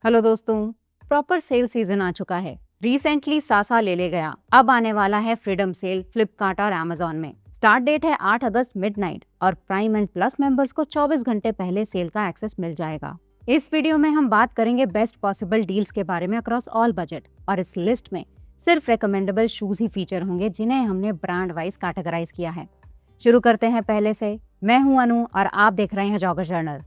Hello दोस्तों, proper cell season आ चुका है। रिसेंटली सासा ले गया, अब आने वाला है फ्रीडम सेल फ्लिपकार्ट और अमेजोन में। स्टार्ट डेट है 8 अगस्त मिडनाइट और प्राइम एंड प्लस मेंबर्स को 24 घंटे पहले सेल का एक्सेस मिल जाएगा। इस वीडियो में हम बात करेंगे बेस्ट पॉसिबल डील्स के बारे में अक्रॉस ऑल बजट, और इस लिस्ट में सिर्फ रिकमेंडेबल शूज ही फीचर होंगे जिन्हें हमने ब्रांड वाइज कैटेगराइज किया है। शुरू करते हैं पहले से। मैं हूं अनु और आप देख रहे हैं जॉगर जर्नल।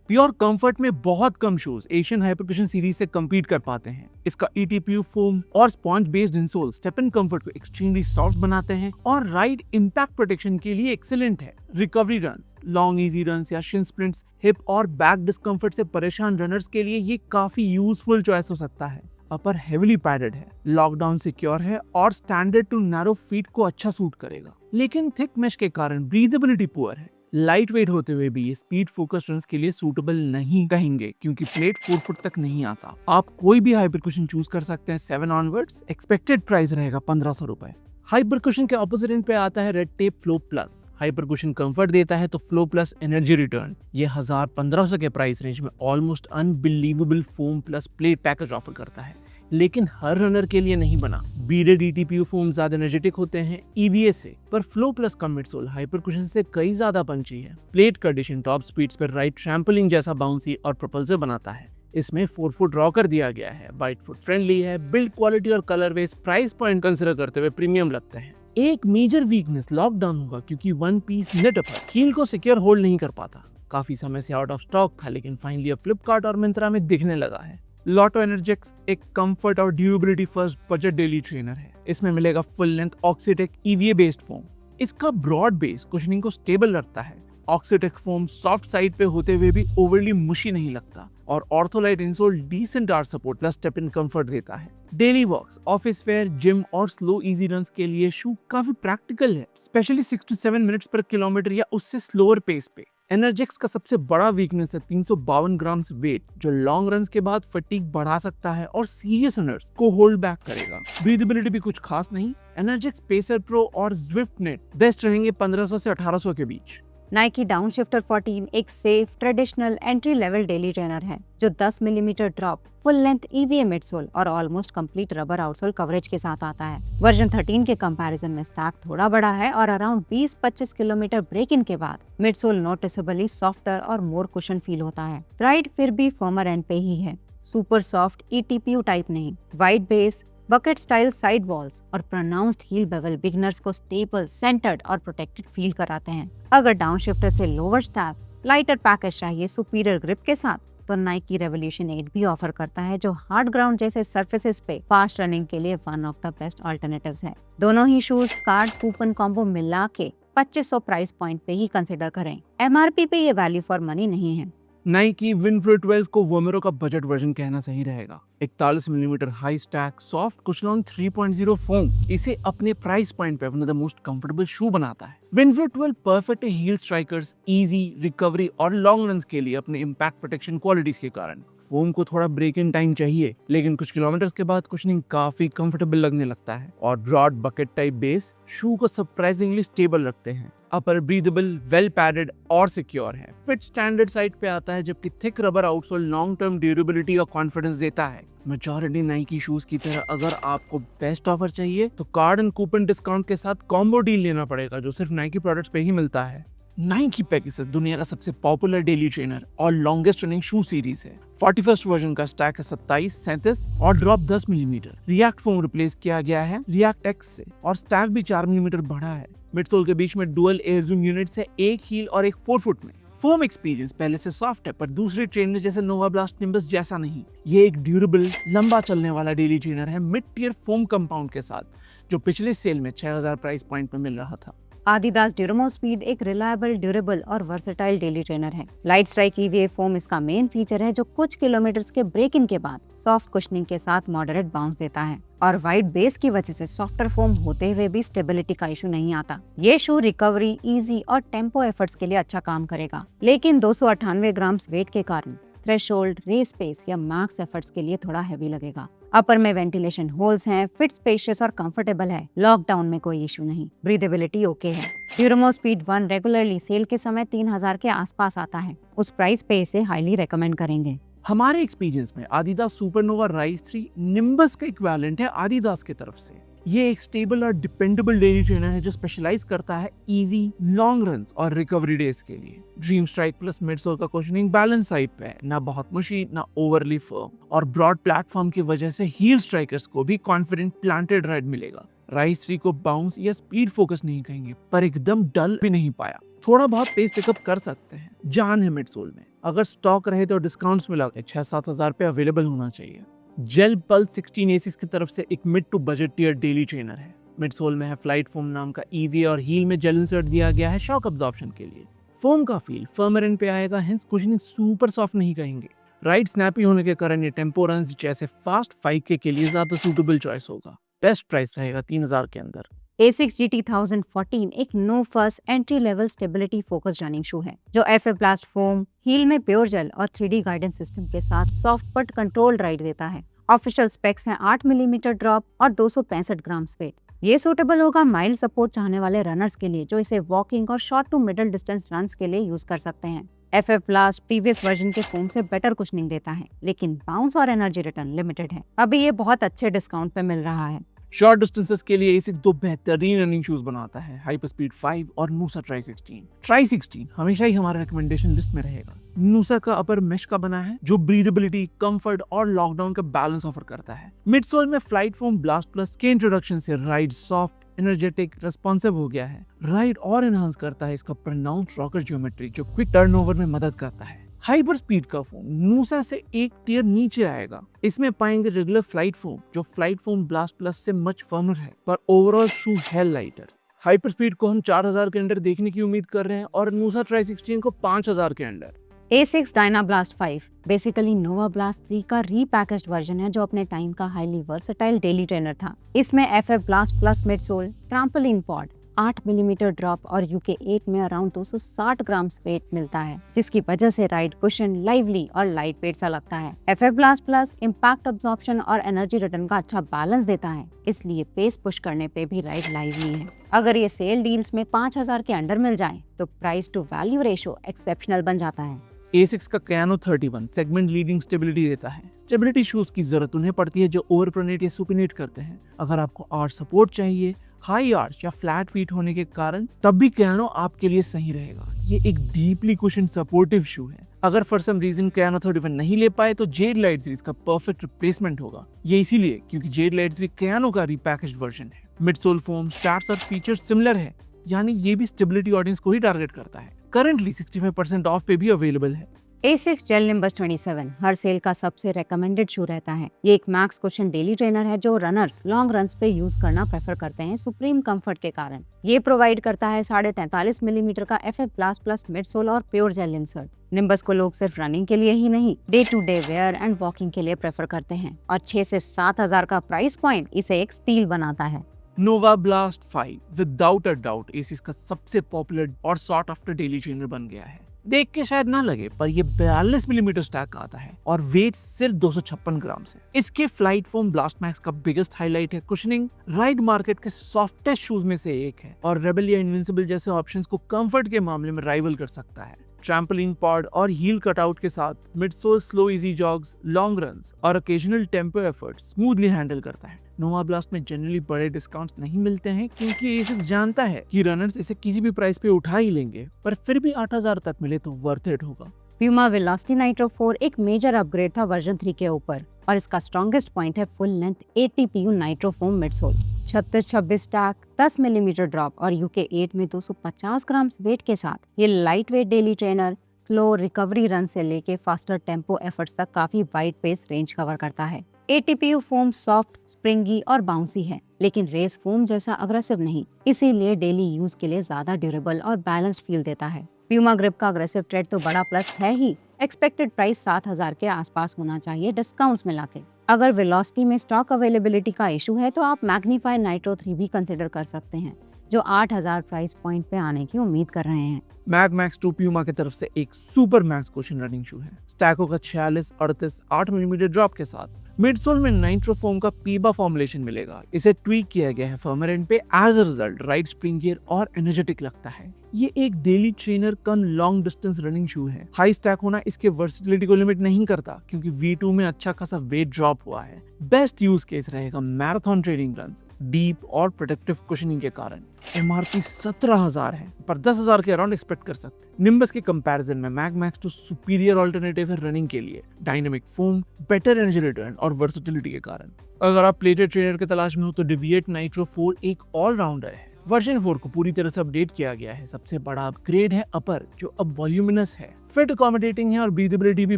प्योर कंफर्ट में बहुत कम शूज एशियन हाइपरकुशन सीरीज से compete कर पाते हैं। इसका ETPU फोम और sponge based insole step in comfort को एक्सट्रीमली सॉफ्ट बनाते हैं और राइड इंपैक्ट प्रोटेक्शन के लिए एक्सीलेंट है। Recovery runs, long easy runs या शिन स्प्रिंट्स, हिप और बैक डिस्कम्फर्ट से परेशान रनर्स के लिए ये काफी यूजफुल चॉइस हो सकता है। अपर हेविली पैडेड है, लॉकडाउन सिक्योर है और स्टैंडर्ड टू नैरो फीट को अच्छा सूट करेगा, लेकिन थिक मेश के कारण ब्रीदेबिलिटी पुअर है। लाइट वेट होते हुए भी ये स्पीड फोकस रन्स के लिए सूटेबल नहीं कहेंगे क्योंकि प्लेट 4 फुट तक नहीं आता। आप कोई भी हाइपरकुशन चूज कर सकते हैं 7 ऑनवर्ड्स। एक्सपेक्टेड प्राइस रहेगा 1500 रुपए। हाइपरकुशन के ऑपोजिट एंड पे आता है red tape flow plus. Hypercushion comfort देता है तो फ्लो प्लस एनर्जी रिटर्न। ये 1000-1500 के प्राइस रेंज में almost unbelievable foam plus plate package offer करता है, लेकिन हर रनर के लिए नहीं बना। बीडेड ETPU फोम ज्यादा एनर्जेटिक होते हैं EVA से, पर फ्लो प्लस का मिडसोल हाइपरकुशन से कई ज्यादा पंची है। प्लेट कंडीशन टॉप स्पीड्स पर राइट ट्रैम्पोलिन जैसा बाउंसी और प्रोपल्सर बनाता है। इसमें 4 फुट रॉकर दिया गया है, बाइट फुट फ्रेंडली है। बिल्ड क्वालिटी और कलर वेस प्राइस पॉइंट कंसिडर करते हुए प्रीमियम लगते हैं। एक मेजर वीकनेस लॉकडाउन होगा क्योंकि वन पीस नेट अपर हील को सिक्योर होल्ड नहीं कर पाता। काफी समय से आउट ऑफ स्टॉक था, लेकिन फाइनली अब फ्लिपकार्ट और मिंत्रा में दिखने लगा है। लॉटो एनर्जेक्स एक कंफर्ट और durability first budget daily trainer है। इसमें मिलेगा full length Oxytech EVA based foam. इसका ब्रॉड बेस कुशनिंग को स्टेबल रखता है। ऑक्सीटेक फोम सॉफ्ट साइड पे होते हुए भी ओवरली मुशी नहीं लगता और Ortholite insole decent arch support plus step in comfort देता है। Daily walks, office wear, gym और स्लो इजी रन्स के लिए शू काफी प्रैक्टिकल है, specially 6 to 7 minutes per kilometre या उससे स्लोअर पेस पे। एनर्जेक्स का सबसे बड़ा वीकनेस है 352 ग्राम वेट, जो लॉन्ग रन्स के बाद फटीग बढ़ा सकता है और सीरियस रनर्स को होल्ड बैक करेगा। ब्रीदेबिलिटी भी कुछ खास नहीं। एनर्जेक्स पेसर प्रो और ज्विफ्ट नेट बेस्ट रहेंगे 1500 से 1800 के बीच। नाइकी डाउनशिफ्टर 14 एक safe traditional entry level daily trainer है जो 10 millimetre drop, full length EVA midsole और almost complete rubber outsole coverage के साथ आता है। वर्जन 13 के कंपैरिजन में स्टैक थोड़ा बड़ा है और अराउंड 20-25 किलोमीटर ब्रेक इन के बाद मिडसोल नोटिसेबली सॉफ्टर और मोर कुशन फील होता है। राइड फिर भी फॉर्मर एंड पे ही है, सुपर सॉफ्ट ETPU टाइप नहीं। Wide base, bucket style side walls और प्रोनाउंस्ड हील बेवल बिगनर्स को स्टेबल, सेंटर्ड और प्रोटेक्टेड फील कराते हैं। अगर डाउनशिफ्टर से लोअर स्टैक, लाइटर पैकेज चाहिए सुपीरियर ग्रिप के साथ, तो नाइकी रेवोल्यूशन 8 भी ऑफर करता है जो हार्ड ग्राउंड जैसे सरफेसेस पे फास्ट रनिंग के लिए one of the best alternatives है। दोनों ही शूज कार्ड कूपन कॉम्बो मिला के 2500 प्राइस पॉइंट पे ही कंसिडर करें। MRP पे ये वैल्यू फॉर मनी नहीं है। नाइकी विनफ्लो 12 को वोमेरो का बजट वर्जन कहना सही रहेगा। 41 millimetre high stack soft Cushlon 3.0 foam इसे अपने प्राइस पॉइंट पे one of the most comfortable shoe बनाता है। विनफ्लो 12 परफेक्ट है हील स्ट्राइकर्स, इजी रिकवरी और लॉन्ग रन्स के लिए अपने इंपैक्ट प्रोटेक्शन क्वालिटीज के कारण। फोम को थोड़ा ब्रेक इन टाइम चाहिए, लेकिन कुछ किलोमीटर्स के बाद कुशनिंग काफी कंफर्टेबल लगने लगता है और ब्रॉड बकेट टाइप बेस शू को सरप्राइजिंगली स्टेबल रखते हैं। अपर ब्रीदेबल, वेल पैडेड और सिक्योर है। फिट स्टैंडर्ड साइड पे आता है, जबकि thick rubber outsole long term durability और कॉन्फिडेंस देता है। मेजॉरिटी नाइकी शूज की तरह अगर आपको बेस्ट ऑफर चाहिए तो कार्ड एंड कूपन डिस्काउंट के साथ कॉम्बो डील लेना पड़ेगा, जो सिर्फ नाइकी प्रोडक्ट्स पे ही मिलता है। नाइकी पेगासस दुनिया का सबसे पॉपुलर डेली ट्रेनर और लॉन्गेस्ट रनिंग शू सीरीज है। 41st वर्जन का स्टैक है 27, 37 और drop 10 millimetre. React foam replace किया गया है रिएक्ट एक्स से और स्टैक भी 4 मिलीमीटर बढ़ा है। मिडसोल के बीच में डुअल एयर जूम यूनिट से एक हील और एक 4 फुट में। फोम एक्सपीरियंस पहले से सॉफ्ट है, पर दूसरे ट्रेनर जैसे नोवा ब्लास्ट निम्बस जैसा नहीं। ये एक ड्यूरेबल, लंबा चलने वाला डेली ट्रेनर है मिड टियर फोम कंपाउंड के साथ, जो पिछले सेल में 6000 प्राइस पॉइंट में मिल रहा था। आदिदास ड्यूरेमो स्पीड एक रिलायबल, ड्यूरेबल और वर्सेटाइल डेली ट्रेनर है। लाइट स्ट्राइक EVA फोम इसका मेन फीचर है, जो कुछ किलोमीटर्स के ब्रेक इन के बाद सॉफ्ट कुशनिंग के साथ मॉडरेट बाउंस देता है और वाइड बेस की वजह से सॉफ्टर फोम होते हुए भी स्टेबिलिटी का इशू नहीं आता। ये शू रिकवरी, इजी और टेम्पो एफर्ट्स के लिए अच्छा काम करेगा, लेकिन 298 ग्राम वेट के कारण थ्रेशोल्ड, रेस पेस या मैक्स एफर्ट्स के लिए थोड़ा हैवी लगेगा। अपर में वेंटिलेशन होल्स हैं, फिट स्पेशियस और कंफर्टेबल है। लॉकडाउन में कोई इशू नहीं, ब्रीदेबिलिटी ओके है। ड्यूरमो स्पीड 1 रेगुलरली सेल के समय 3000 के आसपास आता है। उस प्राइस पे इसे हाईली रेकमेंड करेंगे। हमारे एक्सपीरियंस में आदिदास सुपरनोवा राइज 3 निम्बस का इक्विवेलेंट है आदिदास की तरफ से। ये एक स्टेबल और डिपेंडेबल डेली ट्रेनर है जो स्पेशलाइज करता है इजी लॉन्ग रन्स और रिकवरी डेज के लिए। ड्रीम स्ट्राइक प्लस मिडसोल का कुशनिंग बैलेंस साइड पे है, ना बहुत मुशी ना ओवरली फर्म, और ब्रॉड प्लेटफॉर्म की वजह से हील स्ट्राइकर्स को भी कॉन्फिडेंट प्लांटेड राइड मिलेगा। राइज 3 को बाउंस या स्पीड फोकस नहीं कहेंगे, पर एकदम डल भी नहीं पाया। थोड़ा बहुत पेस पिकअप कर सकते हैं, जान है मिडसोल में। अगर स्टॉक रहे तो डिस्काउंट्स में लगे 6-7 हजार पे अवेलेबल होना चाहिए। जेल पल्स 16 A6 की तरफ से एक mid to budget tier daily trainer है। मिडसोल में है फ्लाइट फोम नाम का ईवी और हील में जेल इंसर्ट दिया गया है शॉक अब्जॉर्प्शन के लिए। फोम का फील फर्मर एंड पे आएगा, हेंस कुशनिंग सुपर सॉफ्ट नहीं कहेंगे। राइड स्नैपी होने के कारण ये टेम्पो रन्स जैसे फास्ट 5K के लिए ज्यादा सूटेबल चॉइस होगा। बेस्ट प्राइस रहेगा 3000 के अंदर। A6 GT 1014 एक नो first entry level stability focus running shoe है जो FF ब्लास्ट फोम, हील में प्योर जेल और 3D गाइडेंस सिस्टम के साथ सॉफ्ट बट कंट्रोल्ड राइड देता है। ऑफिशियल स्पेक्स हैं 8 मिलीमीटर ड्रॉप और 265 ग्राम वेट। ये सूटेबल होगा माइल्ड सपोर्ट चाहने वाले रनर्स के लिए जो इसे वॉकिंग और short to middle distance runs के लिए यूज कर सकते हैं। FF ब्लास्ट प्रीवियस वर्जन के फोम से बेटर कुशनिंग देता है, लेकिन बाउंस और एनर्जी रिटर्न लिमिटेड है। अभी ये बहुत अच्छे डिस्काउंट पे मिल रहा है। शॉर्ट डिस्टेंसेस के लिए A6 दो बेहतरीन रनिंग शूज बनाता है, हाइपर स्पीड 5 और नूसा ट्राई 16। ट्राई 16 हमेशा ही हमारे रिकमेंडेशन लिस्ट में रहेगा। नूसा का अपर मेश का बना है जो ब्रीदेबिलिटी, कंफर्ट और लॉकडाउन का बैलेंस ऑफर करता है। मिडसोल में फ्लाइट फोम ब्लास्ट प्लस के इंट्रोडक्शन से राइड सॉफ्ट, एनर्जेटिक, रेस्पॉन्सिव हो गया है। राइड और एनहांस करता है इसका प्रोनाउंस रॉकर ज्योमेट्री जो क्विक टर्नओवर में मदद करता है। हाइपर स्पीड का फोम नूसा से एक टियर नीचे आएगा। इसमें पाएंगे रेगुलर फ्लाइट फोम जो फ्लाइट फोम ब्लास्ट प्लस से मच फर्मर है, पर ओवरऑल शू है लाइटर। हाइपर स्पीड को हम 4000 के अंदर देखने की उम्मीद कर रहे हैं और नूसा ट्राई 16 को 5000 के अंदर। A6 डायना ब्लास्ट 5 बेसिकली नोवा ब्लास्ट 3 का रीपैकेज्ड वर्जन है जो अपने टाइम का हाईली वर्सेटाइल डेली ट्रेनर था। इसमें FF blast plus midsole, trampoline pod, 8 millimetre drop और UK 8 में अराउंड 260 ग्राम वेट मिलता है, जिसकी वजह से राइड कुशन, लाइवली और लाइट वेट सा लगता है। FF blast plus impact absorption और एनर्जी रिटर्न का अच्छा बैलेंस देता है, इसलिए पेस पुश करने पे भी राइड लाइवली है। अगर ये सेल डील्स में 5000 के अंडर मिल जाए तो price to value ratio exceptional बन जाता है। A6 का कैनो 31 सेगमेंट लीडिंग स्टेबिलिटी देता है। स्टेबिलिटी शूज की जरूरत उन्हें पड़ती है जो ओवरप्रोनेट या सुपिनेट करते हैं। अगर आपको आर्च सपोर्ट चाहिए, हाई आर्च या फ्लैट फीट होने के कारण, तब भी कैनो आपके लिए सही रहेगा। ये एक डीपली कुशन सपोर्टिव शू है। अगर फॉर सम रीजन कैनो 31 नहीं ले पाए तो जेड लाइट सीरीज का परफेक्ट रिप्लेसमेंट होगा। ये इसीलिए क्योंकि जेड लाइट सीरीज कैनो का रीपैकेज्ड वर्जन है। मिडसोल फोम, स्टैट्स और फीचर्स सिमिलर है, यानी ये भी स्टेबिलिटी ऑडियंस को ही टारगेट करता है। करंटली 65% ऑफ पे भी अवेलेबल है। A6 जेल निम्बस 27 हर सेल का सबसे रेकमेंडेड शू रहता है। ये एक मैक्स कुशन डेली ट्रेनर है जो रनर्स लॉन्ग रन्स पे यूज करना प्रेफर करते हैं सुप्रीम कंफर्ट के कारण। ये प्रोवाइड करता है 43.5 मिलीमीटर का FF ब्लास्ट प्लस मिडसोल और प्योर जेल इंसर्ट। निम्बस को लोग सिर्फ रनिंग के लिए ही नहीं, day to day wear and walking के लिए प्रेफर करते हैं, और 6 से 7000 का प्राइस पॉइंट इसे एक स्टील बनाता है। Nova blast 5 without a doubt A6 का सबसे पॉपुलर और सॉर्ट आफ्टर डेली ट्रेनर बन गया है। देख के शायद ना लगे, पर ये 42 मिलीमीटर स्टैक का आता है और वेट सिर्फ 256 ग्राम से। इसके फ्लाइट फोम ब्लास्ट मैक्स का बिगेस्ट हाईलाइट है कुशनिंग। राइड मार्केट के सॉफ्टेस्ट शूज में से एक है और रेबल या इनविंसिबल जैसे ऑप्शंस को कंफर्ट के मामले में राइवल कर सकता है। ट्रैम्पोलिन पॉड और हील कटआउट के साथ midsole slow easy jogs, long runs और occasional tempo effort smoothly handle करता है। नोवा ब्लास्ट में जनरली बड़े डिस्काउंट्स नहीं मिलते हैं क्योंकि A6 जानता है कि रनर्स इसे किसी भी प्राइस पे उठा ही लेंगे, पर फिर भी 8000 तक मिले तो वर्थ इट होगा। प्यूमा वेलोसिटी नाइट्रो 4 एक मेजर अपग्रेड था वर्जन 3 के ऊपर, और इसका स्ट्रॉन्गेस्ट पॉइंट है full length ATPU nitro foam midsole. 36-26 stack, 10 millimetre drop और UK 8 में 250 ग्राम वेट के साथ ये light weight daily trainer slow recovery run से लेके फास्टर टेम्पो एफर्ट्स तक काफी वाइड पेस रेंज कवर करता है। ATPU फोम सॉफ्ट, स्प्रिंगी और बाउंसी है, लेकिन रेस फोम जैसा अग्रेसिव नहीं, इसीलिए डेली यूज के लिए ज्यादा ड्यूरेबल और बैलेंस्ड फील देता है। प्यूमा ग्रिप का अग्रेसिव ट्रेड तो बड़ा प्लस है ही। एक्सपेक्टेड प्राइस 7000 के आसपास होना चाहिए डिस्काउंट्स मिला के। अगर वेलोसिटी में स्टॉक अवेलेबिलिटी का इशू है तो आप मैग्नीफाई नाइट्रो 3 भी कंसिडर कर सकते हैं, जो 8000 प्राइस पॉइंट पे आने की उम्मीद कर रहे हैं। मैग मैक्स 2 प्यूमा की तरफ से एक super max cushion running shoe है। स्टैको का 46, 38, 8 मिलीमीटर ड्रॉप के साथ मिडसोल में नाइट्रोफोम का पीबा फॉर्मुलेशन मिलेगा। इसे ट्वीक किया गया है फर्मर एंड पे। एज अ रिजल्ट राइड स्प्रिंगियर और एनर्जेटिक लगता है। ये एक डेली ट्रेनर कम लॉन्ग डिस्टेंस रनिंग शू है। हाई स्टैक होना इसके वर्सेटिलिटी को लिमिट नहीं करता क्योंकि V2 में अच्छा खासा वेट ड्रॉप हुआ है। बेस्ट यूज केस रहेगा मैराथन ट्रेनिंग रन, डीप और प्रोटेक्टिव कुशनिंग के कारण। MRP 17,000 है, पर 10,000 के अराउंड एक्सपेक्ट कर सकते हैं। निम्बस के कंपैरिजन में मैग मैक्स तो सुपीरियर ऑल्टरनेटिव है रनिंग के लिए, dynamic foam, better energy return और वर्सेटिलिटी के कारण। अगर आप प्लेटेड ट्रेनर की तलाश में हो तो डिविएट नाइट्रो 4 एक ऑलराउंडर है। वर्जन 4 को पूरी तरह से अपडेट किया गया है। सबसे बड़ा अपग्रेड है अपर, जो अब वॉल्यूमिनस है, फिट अकोमोडेटिंग है और ब्रीदेबिलिटी भी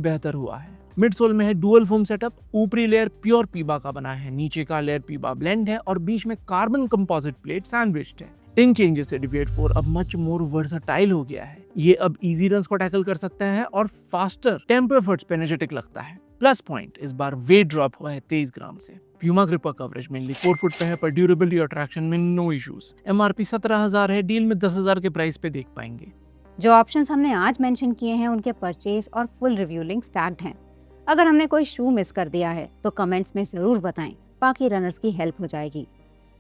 बेहतर हुआ है। मिडसोल में है डुअल फोम सेटअप। ऊपरी लेयर प्योर पीबा का बना है, नीचे का लेयर पीबा ब्लेंड है और बीच में कार्बन कंपोजिट प्लेट सैंडविच्ड है। इन चेंजेस से डिविएट 4 अब मच मोर वर्सटाइल हो गया है। ये अब इजी रन्स को टैकल कर सकता है और फास्टर टेम्पो एफर्ट्स पे एनर्जेटिक लगता है। प्लस पॉइंट, इस बार वेट ड्रॉप हुआ है 23 ग्राम से। प्यूमा ग्रिप का कवरेज मेनली 4 फुट पे है, पर ड्यूरेबिलिटी और ट्रैक्शन में नो इश्यूज। MRP 17,000 है, डील में 10,000 के प्राइस पे देख पाएंगे। जो ऑप्शंस हमने आज मेंशन किए हैं उनके परचेज और फुल रिव्यू लिंक्स टैग्ड हैं। अगर हमने कोई शू मिस कर दिया है तो कमेंट्स में ज़रूर बताएं, बाकी रनर्स की हेल्प हो जाएगी।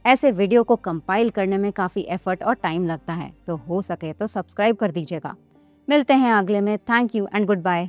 ऐसे वीडियो को कंपाइल करने में काफ़ी एफर्ट और टाइम लगता है, तो हो सके तो सब्सक्राइब कर दीजिएगा। मिलते हैं अगले में। Thank you and good bye.